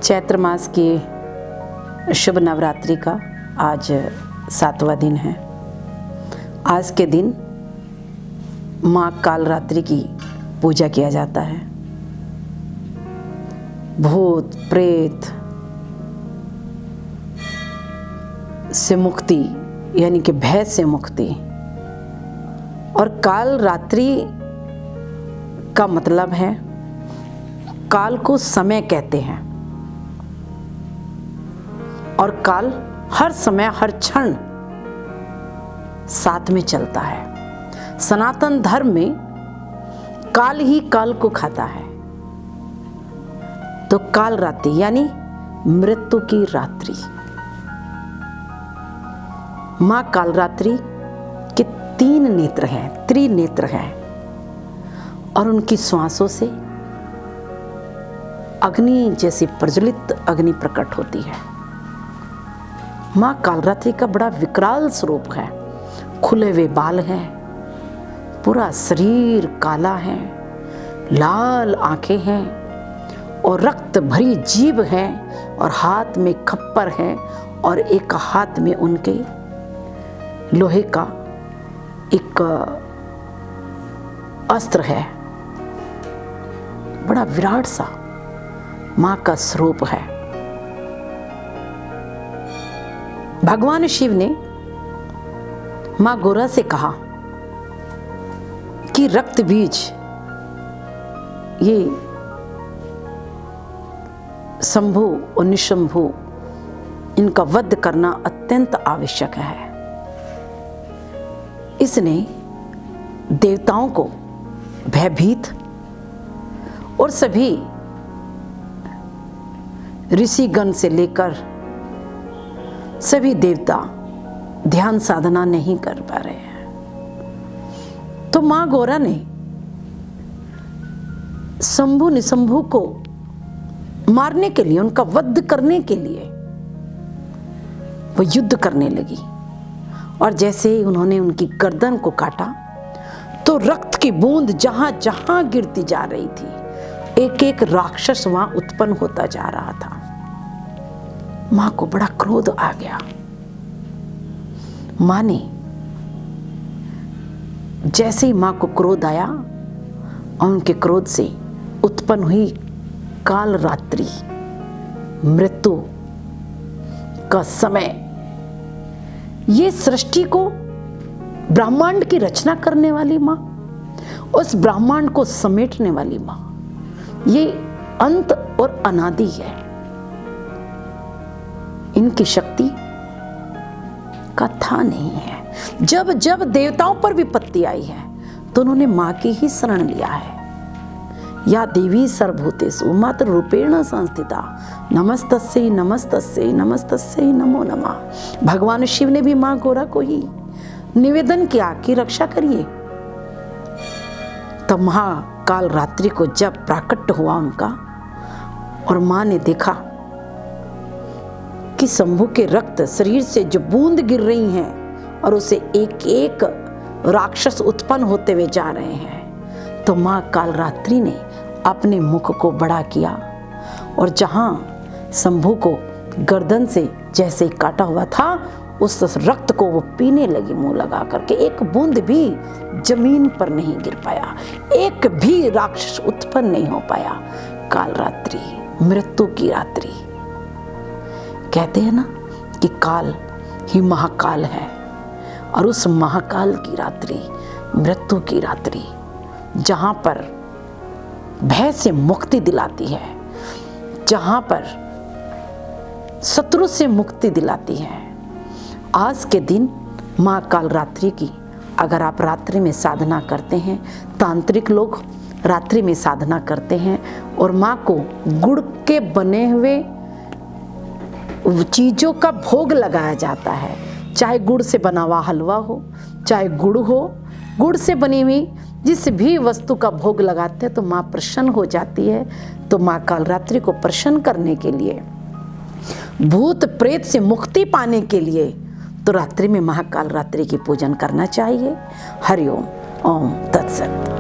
चैत्र मास की शुभ नवरात्रि का आज 7वां दिन है। आज के दिन माँ कालरात्रि की पूजा किया जाता है। भूत प्रेत से मुक्ति यानी कि भय से मुक्ति, और कालरात्रि का मतलब है, काल को समय कहते हैं, और काल हर समय हर क्षण साथ में चलता है। सनातन धर्म में काल ही काल को खाता है। तो कालरात्रि यानी मृत्यु की रात्रि। मां कालरात्रि के 3 नेत्र हैं, त्रिनेत्र हैं, और उनकी श्वासों से अग्नि जैसी प्रज्वलित अग्नि प्रकट होती है। मां कालरात्रि का बड़ा विकराल स्वरूप है। खुले हुए बाल हैं, पूरा शरीर काला है, लाल आंखें हैं, और रक्त भरी जीभ है, और हाथ में खप्पर है, और एक हाथ में उनके लोहे का एक अस्त्र है। बड़ा विराट सा मां का स्वरूप है। भगवान शिव ने मां गोरा से कहा कि रक्त बीज ये शंभु और निशंभु इनका वध करना अत्यंत आवश्यक है। इसने देवताओं को भयभीत और सभी ऋषिगण से लेकर सभी देवता ध्यान साधना नहीं कर पा रहे हैं। तो मां गोरा ने शंभु निशंभु को मारने के लिए, उनका वध करने के लिए वो युद्ध करने लगी। और जैसे ही उन्होंने उनकी गर्दन को काटा तो रक्त की बूंद जहां जहां गिरती जा रही थी, एक एक राक्षस वहां उत्पन्न होता जा रहा था। मां को बड़ा क्रोध आ गया। मां ने जैसे ही मां को क्रोध आया, और उनके क्रोध से उत्पन्न हुई कालरात्रि, मृत्यु का समय, ये सृष्टि को, ब्रह्मांड की रचना करने वाली मां, उस ब्रह्मांड को समेटने वाली मां, ये अंत और अनादि है। इनकी शक्ति का था नहीं है। जब जब देवताओं पर विपत्ति आई है तो उन्होंने मां की ही शरण लिया है। या देवी सर्वभूतेषु मातृ रूपेण संस्थिता नमस्तस्यै नमस्तस्यै नमस्तस्यै नमो नमः। भगवान शिव ने भी मां गोरा को ही निवेदन किया कि रक्षा करिए। तब महाकालरात्रि को जब प्राकट्य हुआ उनका, और मां ने देखा कि शंभु के रक्त शरीर से जो बूंद गिर रही हैं और उसे एक एक राक्षस उत्पन्न होते हुए जा रहे हैं, तो मां कालरात्रि ने अपने मुख को बड़ा किया, और जहां शंभु को गर्दन से जैसे काटा हुआ था, उस रक्त को वो पीने लगी मुंह लगा करके। एक बूंद भी जमीन पर नहीं गिर पाया, एक भी राक्षस उत्पन्न नहीं हो पाया। कालरात्रि, मृत्यु की रात्रि। कहते हैं ना कि काल ही महाकाल है, और उस महाकाल की रात्रि, मृत्यु की रात्रि, जहां पर भय से मुक्ति दिलाती है, जहां पर शत्रु से मुक्ति दिलाती है। आज के दिन मां कालरात्रि की अगर आप रात्रि में साधना करते हैं, तांत्रिक लोग रात्रि में साधना करते हैं, और मां को गुड़ के बने हुए चीजों का भोग लगाया जाता है। चाहे गुड़ से बना हुआ हलवा हो, चाहे गुड़ हो, गुड़ से बनी हुई जिस भी वस्तु का भोग लगाते हैं तो मां प्रसन्न हो जाती है। तो मां कालरात्रि को प्रसन्न करने के लिए, भूत प्रेत से मुक्ति पाने के लिए, तो रात्रि में महाकालरात्रि की पूजन करना चाहिए। हरिओम, ओम तत्सत।